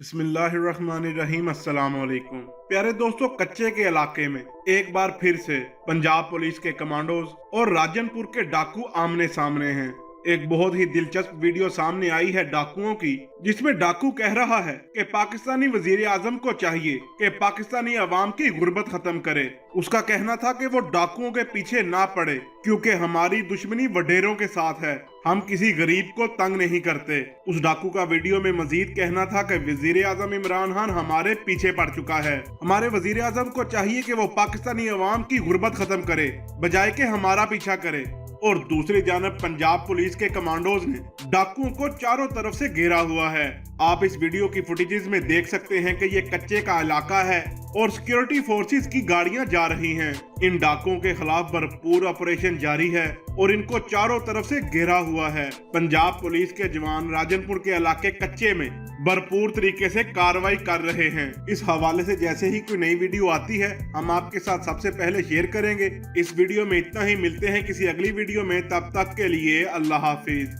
बिस्मिल्लाहिर्रहमानिर्रहीम अस्सलाम वालेकुम। प्यारे दोस्तों, कच्चे के इलाके में एक बार फिर से पंजाब पुलिस के कमांडोज और राजनपुर के डाकू आमने सामने हैं। एक बहुत ही दिलचस्प वीडियो सामने आई है डाकुओं की, जिसमें डाकू कह रहा है कि पाकिस्तानी वजीर आजम को चाहिए कि पाकिस्तानी अवाम की गुर्बत खत्म करे। उसका कहना था कि वो डाकुओं के पीछे ना पड़े क्योंकि हमारी दुश्मनी वडेरों के साथ है, हम किसी गरीब को तंग नहीं करते। उस डाकू का वीडियो में मजीद कहना था कि वजीर आजम इमरान खान हमारे पीछे पड़ चुका है, हमारे वजीर आजम को चाहिए कि वो पाकिस्तानी अवाम की गुर्बत खत्म करे बजाय के हमारा पीछा करे। और दूसरी जानब पंजाब पुलिस के कमांडोज ने डाकुओं को चारों तरफ से घेरा हुआ है। आप इस वीडियो की फुटेजेस में देख सकते हैं कि ये कच्चे का इलाका है और सिक्योरिटी फोर्सेस की गाड़ियां जा रही हैं। इन डाकुओं के खिलाफ भरपूर ऑपरेशन जारी है और इनको चारों तरफ से घेरा हुआ है। पंजाब पुलिस के जवान राजनपुर के इलाके कच्चे में भरपूर तरीके से कार्रवाई कर रहे हैं। इस हवाले से जैसे ही कोई नई वीडियो आती है हम आपके साथ सबसे पहले शेयर करेंगे। इस वीडियो में इतना ही, मिलते हैं किसी अगली वीडियो में, तब तक के लिए अल्लाह हाफिज।